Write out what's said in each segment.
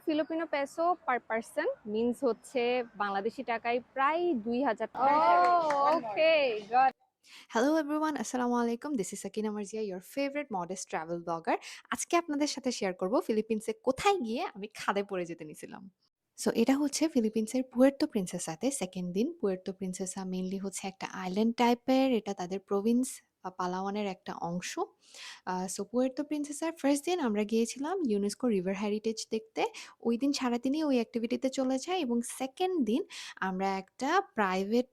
Filipino peso per person means হচ্ছে বাংলাদেশি টাকায় প্রায় 2000 টাকা। ওকে, গট। হ্যালো এভরিওয়ান, আসসালামু আলাইকুম। This is Sakina Marjia, your favourite modest travel blogger. আজকে আপনাদের সাথে শেয়ার করব ফিলিপিন্সে কোথায় গিয়ে আমি খাদে পড়ে যেতে নিছিলাম। সো এটা হচ্ছে ফিলিপিন্সের পুয়ের্তো প্রিন্সেসাতে সেকেন্ড দিন। পুয়ের্তো প্রিন্সেসা মেইনলি হচ্ছে একটা আইল্যান্ড টাইপের, এটা তাদের প্রভিন্স বা পালাওয়ানের একটা অংশ। সো পুয়ের্তো প্রিন্সেসার ফার্স্ট দিন আমরা গিয়েছিলাম ইউনেস্কো রিভার হেরিটেজ দেখতে। ওই দিন সারাদিনই ওই অ্যাক্টিভিটিতে চলে যায় এবং সেকেন্ড দিন আমরা একটা প্রাইভেট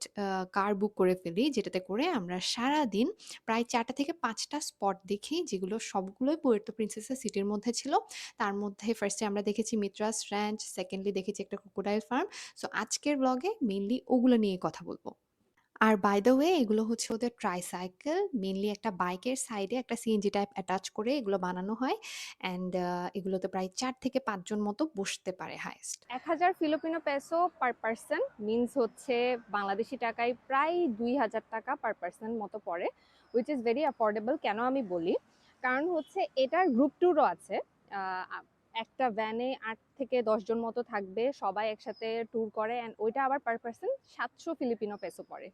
কার বুক করে ফেলি, যেটাতে করে আমরা সারাদিন প্রায় ৪টা থেকে ৫টা স্পট দেখি, যেগুলো সবগুলোই পুয়ের্তো প্রিন্সেসা সিটির মধ্যে ছিল। তার মধ্যে ফার্স্টে আমরা দেখেছি মিত্রাস র্যাঞ্চ, সেকেন্ডলি দেখেছি একটা ক্রোকোডাইল ফার্ম। সো আজকের ব্লগে মেইনলি ওগুলো নিয়ে কথা বলবো। আর বাই দ্য ওয়ে এগুলো হচ্ছে ওদের ট্রাইসাইকেল, মেইনলি একটা বাইকের সাইডে একটা সিএনজি টাইপ অ্যাটাচ করে এগুলো বানানো হয়। অ্যান্ড এগুলোতে প্রায় ৪ থেকে ৫ জন মতো বসতে পারে highest. 1000 Filipino peso per person means হচ্ছে বাংলাদেশি টাকায় প্রায় 2000 টাকা পার পারসন মতো পড়ে, উইচ ইজ ভেরি অ্যাফোর্ডেবল। কেন আমি বলি, কারণ হচ্ছে এটার গ্রুপ ট্যুরও আছে। একটা ভ্যানে 8 থেকে 10 জন মতো থাকবে, সবাই একসাথে ট্যুর করে, অ্যান্ড ওইটা আবার পার পারসন 700 ফিলিপিনো পেসো পড়ে।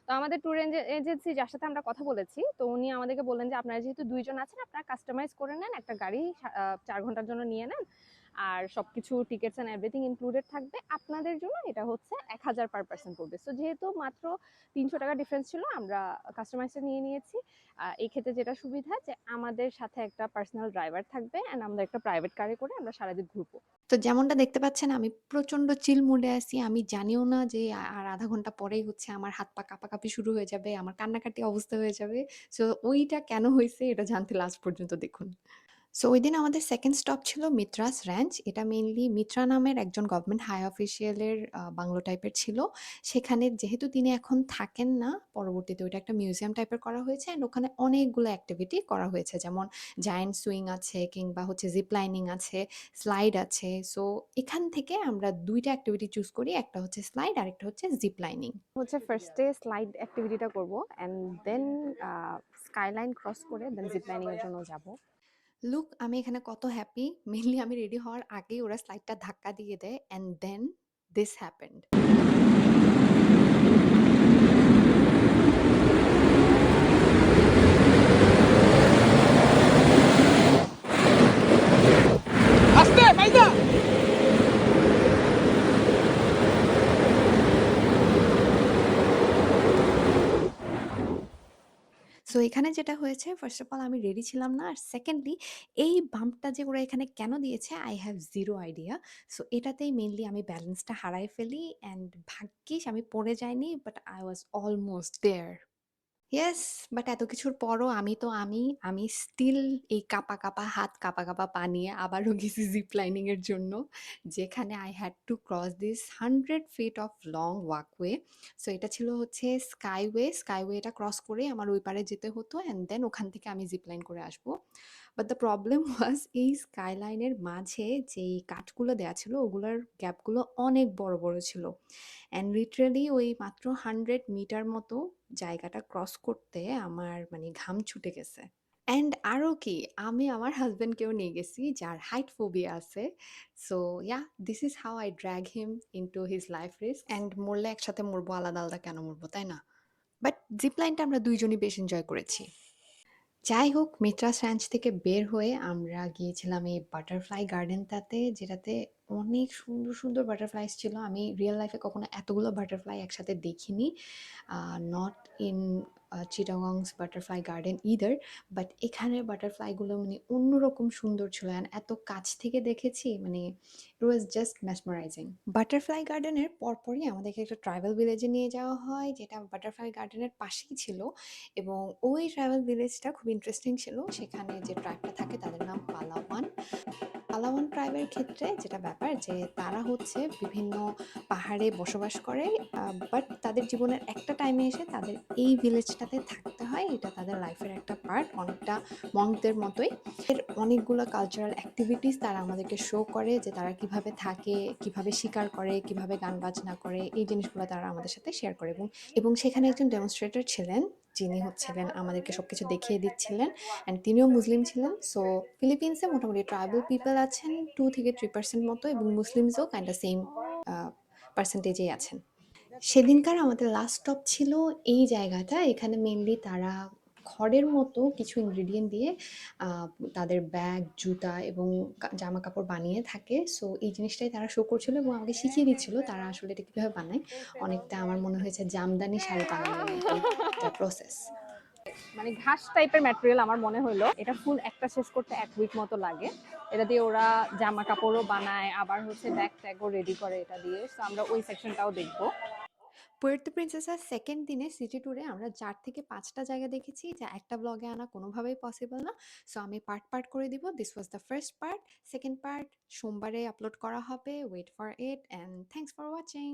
তো আমাদের ট্যুর এজেন্সি যার সাথে আমরা কথা বলেছি, তো উনি আমাদেরকে বললেন যে আপনারা যেহেতু 2 জন আছেন, আপনারা কাস্টমাইজ করে নেন, একটা গাড়ি 4 ঘন্টার জন্য নিয়ে নেন, আর সবকিছু টিকেটস এন্ড এভরিথিং ইনক্লুডেড থাকবে। আপনাদের জন্য এটা হচ্ছে 1000 পার পার্সন পড়বে। সো যেহেতু মাত্র 300 টাকা ডিফারেন্স ছিল, আমরা কাস্টমাইজটা নিয়ে নিয়েছি। এই ক্ষেত্রে যেটা সুবিধা, যে আমাদের সাথে একটা পার্সোনাল ড্রাইভার থাকবে, অ্যান্ড আমরা একটা প্রাইভেট কারে করে আমরা সারাদিন ঘুরবো। তো যেমনটা দেখতে পাচ্ছেন আমি প্রচন্ড চিল মুডে আছি। আমি জানিও না যে আর ০.৫ ঘন্টা পরেই হচ্ছে আমার হাত পা কাঁপাকাঁপি শুরু হয়ে যাবে। আমার কান্নাকাটি অবস্থা হয়ে যাবে। সো ওইটা কেন হইছে এটা জানতে লাস্ট পর্যন্ত দেখুন। সো ওইদিন আমাদের সেকেন্ড স্টপ ছিল মিত্রাস র্যাঞ্চ। এটা মেইনলি মিত্রা নামের একজন গভর্নমেন্ট হাই অফিসিয়ালের বাংলো টাইপের ছিল। সেখানে যেহেতু তিনি এখন থাকেন না, পরবর্তীতে ওইটা একটা মিউজিয়াম টাইপের করা হয়েছে, অ্যান্ড ওখানে অনেকগুলো অ্যাক্টিভিটি করা হয়েছে। যেমন জায়ান্ট সুইং আছে, কিংবা হচ্ছে জিপ লাইনিং আছে, স্লাইড আছে। সো এখান থেকে আমরা ২ টা অ্যাক্টিভিটি চুজ করি। একটা হচ্ছে স্লাইড, আরেকটা হচ্ছে জিপ লাইনিং। হচ্ছে ফার্স্টে স্লাইড অ্যাক্টিভিটিটা করব, অ্যান্ড দেন স্কাইলাইন ক্রস করে দেন জিপ লাইনিং এর জন্য যাব। লুক, আমি এখানে কত হ্যাপি। মেইনলি আমি রেডি হওয়ার আগেই ওরা স্লাইডটা ধাক্কা দিয়ে দেয়, and then this happened. So এখানে যেটা হয়েছে, ফার্স্ট অফ অল আমি রেডি ছিলাম না। আর সেকেন্ডলি এই বাম্পটা যে ওরা এখানে কেন দিয়েছে, I have zero idea. So এটাতেই মেইনলি আমি ব্যালেন্সটা হারাই ফেলি, অ্যান্ড ভাগ্যিস আমি পড়ে যাইনি, but I was almost there. Yes, but এত কিছুর পরও আমি স্টিল এই কাঁপা, কাঁপা হাত, কাঁপা, কাঁপা পা নিয়ে আবারও গেছি জিপ লাইনিং এর জন্য। যেখানে I had to cross this 100 feet of long walkway. So এটা ছিল হচ্ছে স্কাইওয়ে। স্কাইওয়েটা ক্রস করে আমার ওই পারে যেতে হতো, অ্যান্ড দেন ওখান থেকে আমি জিপ লাইন করে আসবো। বাট দ্য প্রবলেম ওয়াজ এই স্কাইলাইনের মাঝে যেই কাঠগুলো দেয়া ছিল, ওগুলার গ্যাপগুলো অনেক বড়, বড় ছিল। অ্যান্ড লিটারালি ওই মাত্র 100 মিটার মতো জায়গাটা ক্রস করতে আমার মানে ঘাম ছুটে গেছে। অ্যান্ড আরও কি, আমি আমার হাসব্যান্ডকেও নিয়ে গেছি যার হাইট ফোবিয়া আছে। So yeah, this is how I drag him into his life risk. And মরলে একসাথে মরবো, আলাদা আলাদা কেন মরবো, তাই না? বাট জিপ লাইনটা আমরা ২ জনই বেশ এনজয় করেছি। যাই হোক, মিত্রাস রাঞ্চ থেকে বের হয়ে আমরা গিয়েছিলাম এই বাটারফ্লাই গার্ডেনটাতে, যেটাতে অনেক সুন্দর সুন্দর বাটারফ্লাইস ছিল। আমি রিয়েল লাইফে কখনো এতগুলো বাটারফ্লাই একসাথে দেখিনি। Not in Chittagong's butterfly garden either, but এখানের বাটারফ্লাইগুলো মানে অন্যরকম সুন্দর ছিল, অ্যান্ড এত কাছ থেকে দেখেছি, মানে ইট ওয়াজ জাস্ট মেসমারাইজিং। বাটারফ্লাই গার্ডেনের পরপরই আমাদেরকে একটা ট্রাইবাল ভিলেজে নিয়ে যাওয়া হয়, যেটা বাটারফ্লাই গার্ডেনের পাশেই ছিল। এবং ওই ট্রাইবাল ভিলেজটা খুব ইন্টারেস্টিং ছিল। সেখানে যে ট্রাইবটা থাকে তাদের নাম পালাওয়ান। পালাওয়ান ট্রাইবের ক্ষেত্রে যেটা ব্যাপার, যে তারা হচ্ছে বিভিন্ন পাহাড়ে বসবাস করে, বাট তাদের জীবনের একটা টাইমে এসে তাদের এই ভিলেজটাতে থাকতে হয়। এটা তাদের লাইফের একটা পার্ট, অনেকটা মঙ্কদের মতোই। এর অনেকগুলো কালচারাল অ্যাক্টিভিটিস তারা আমাদেরকে শো করে, যে তারা কিভাবে থাকে, কিভাবে শিকার করে, কিভাবে গান বাজনা করে, এই জিনিসগুলো তারা আমাদের সাথে শেয়ার করে। এবং সেখানে একজন ডেমনস্ট্রেটর ছিলেন, যিনি হচ্ছিলেন আমাদেরকে সবকিছু দেখিয়ে দিচ্ছিলেন অ্যান্ড তিনিও মুসলিম ছিলেন। সো ফিলিপিন্সে মোটামুটি ট্রাইবাল পিপল আছেন 2 থেকে 3% মতো এবং মুসলিমসও কাইন্ডা সেম পার্সেন্টেজেই আছেন। সেদিনকার আমাদের লাস্ট স্টপ ছিল এই জায়গাটা। এখানে মেইনলি তারা খড়ের মতো কিছু ইনগ্রিডিয়েন্ট দিয়ে আ তাদের ব্যাগ, জুতা এবং জামাকাপড় বানিয়ে থাকে। সো এই জিনিসটাই তারা শো করছিল এবং আমাকে শিখিয়ে দিচ্ছিল তারা আসলে এটা কিভাবে বানায়। অনেকটা আমার মনে হয়েছে জামদানি শাড়ি বানানোর মতোই একটা প্রসেস। মানে ঘাস টাইপের ম্যাটেরিয়াল আমার মনে হলো এটা ফুল একটা শেষ করতে 1 উইক মতো লাগে। এটা দিয়ে ওরা জামা কাপড়ও বানায়, আবার হচ্ছে ব্যাগ ট্যাগও রেডি করে এটা দিয়ে। সো আমরা ওই সেকশনটাও দেখবো। পুয়ের্তো প্রিন্সেসার সেকেন্ড দিনে সিটি ট্যুরে আমরা ৪ থেকে ৫ টা জায়গা দেখেছি, যা একটা ব্লগে আনা কোনোভাবেই পসিবল না। সো আমি পার্ট করে দিব। This was the first part. Second part সোমবারে আপলোড করা হবে। Wait for it and thanks for watching.